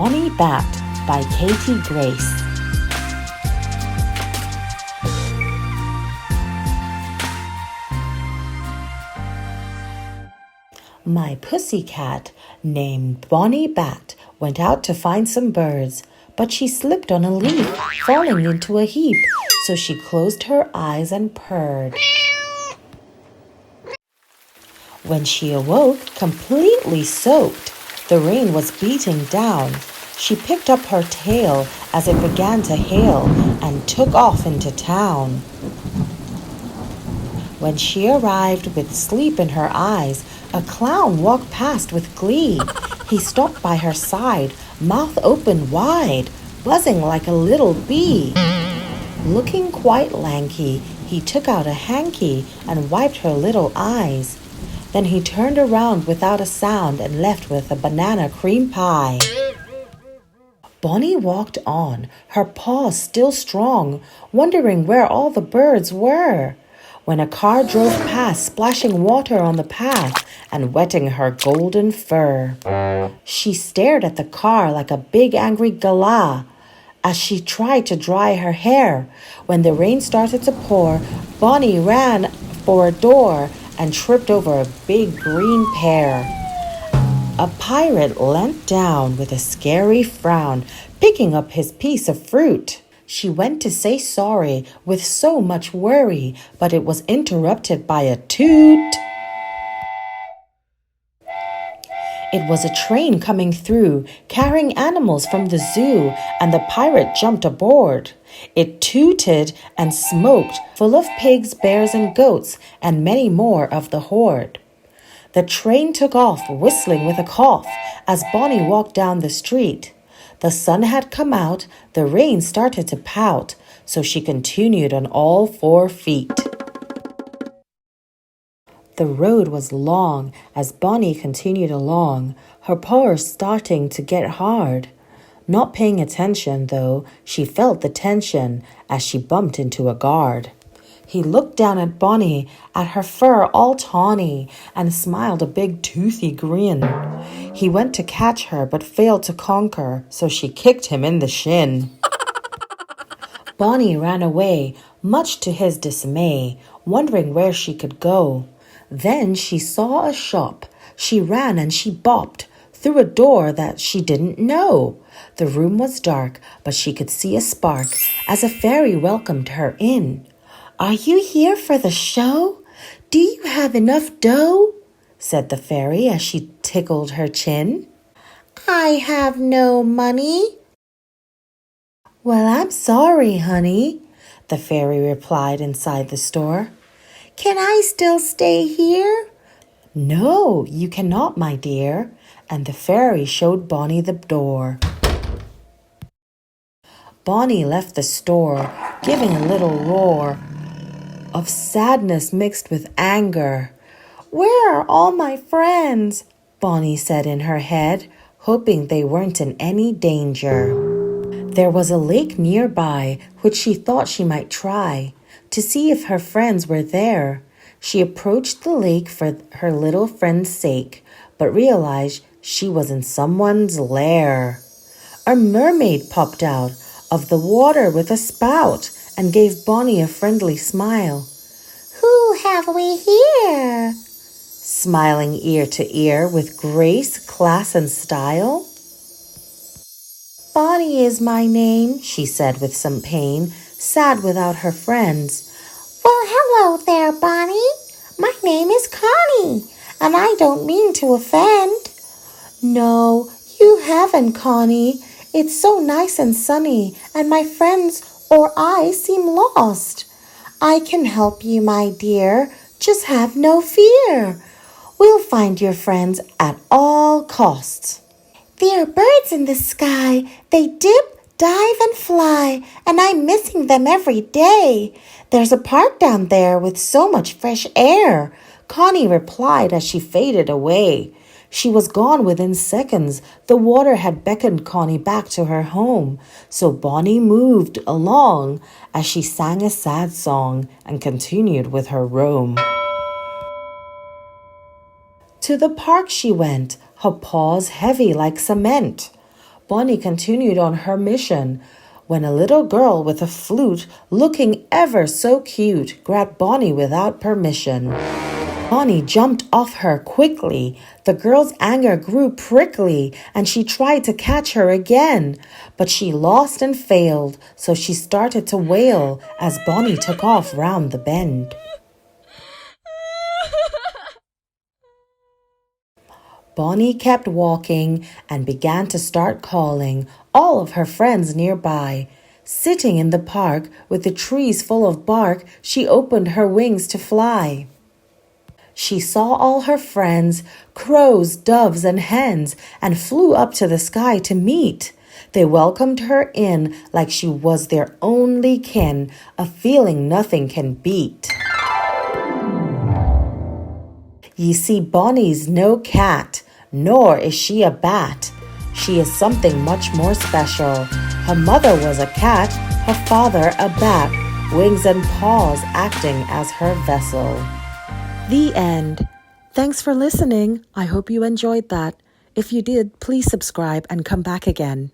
Bonnie Bat by Katie Grace. My pussycat, named Bonnie Bat, went out to find some birds, but she slipped on a leaf, falling into a heap, so she closed her eyes and purred. When she awoke, completely soaked, the rain was beating down. She picked up her tail as it began to hail and took off into town. When she arrived with sleep in her eyes, a clown walked past with glee. He stopped by her side, mouth open wide, buzzing like a little bee. Looking quite lanky, he took out a hanky and wiped her little eyes. Then he turned around without a sound and left with a banana cream pie. Bonnie walked on, her paws still strong, wondering where all the birds were, when a car drove past, splashing water on the path and wetting her golden fur. She stared at the car like a big angry galah as she tried to dry her hair. When the rain started to pour, Bonnie ran for a door and tripped over a big green pear. A pirate leant down with a scary frown, picking up his piece of fruit. She went to say sorry with so much worry, but it was interrupted by a toot. It was a train coming through, carrying animals from the zoo, and the pirate jumped aboard. It tooted and smoked, full of pigs, bears, and goats, and many more of the horde. The train took off, whistling with a cough, as Bonnie walked down the street. The sun had come out, the rain started to pout, so she continued on all 4 feet. The road was long as Bonnie continued along, her paws starting to get hard. Not paying attention, though, she felt the tension as she bumped into a guard. He looked down at Bonnie, at her fur all tawny, and smiled a big toothy grin. He went to catch her but failed to conquer, so she kicked him in the shin. Bonnie ran away, much to his dismay, wondering where she could go. Then she saw a shop. She ran and she bopped through a door that she didn't know. The room was dark, but she could see a spark as a fairy welcomed her in. "Are you here for the show? Do you have enough dough?" said the fairy as she tickled her chin. "I have no money." "Well, I'm sorry, honey," the fairy replied inside the store. "Can I still stay here?" "No, you cannot, my dear," and the fairy showed Bonnie the door. Bonnie left the store, giving a little roar of sadness mixed with anger. "Where are all my friends?" Bonnie said in her head, hoping they weren't in any danger. There was a lake nearby, which she thought she might try to see if her friends were there. She approached the lake for her little friend's sake, but realized she was in someone's lair. A mermaid popped out of the water with a spout and gave Bonnie a friendly smile. "Who have we here?" Smiling ear to ear with grace, class, and style. "Bonnie is my name," she said with some pain, sad without her friends. "Well, hello there, Bonnie. My name is Connie, and I don't mean to offend." "No, you haven't, Connie. It's so nice and sunny, and my friends or I seem lost. I can help you, my dear. Just have no fear. We'll find your friends at all costs. There are birds in the sky. They dip, dive, and fly, and I'm missing them every day. There's a park down there with so much fresh air," Connie replied as she faded away. She was gone within seconds. The water had beckoned Connie back to her home, so Bonnie moved along as she sang a sad song and continued with her roam. To the park she went, her paws heavy like cement. Bonnie continued on her mission when a little girl with a flute, looking ever so cute, grabbed Bonnie without permission. Bonnie jumped off her quickly. The girl's anger grew prickly, and she tried to catch her again. But she lost and failed, so she started to wail as Bonnie took off round the bend. Bonnie kept walking and began to start calling all of her friends nearby. Sitting in the park with the trees full of bark, she opened her wings to fly. She saw all her friends, crows, doves, and hens, and flew up to the sky to meet. They welcomed her in like she was their only kin, a feeling nothing can beat. Ye see, Bonnie's no cat, nor is she a bat. She is something much more special. Her mother was a cat, her father a bat, wings and paws acting as her vessel. The end. Thanks for listening. I hope you enjoyed that. If you did, please subscribe and come back again.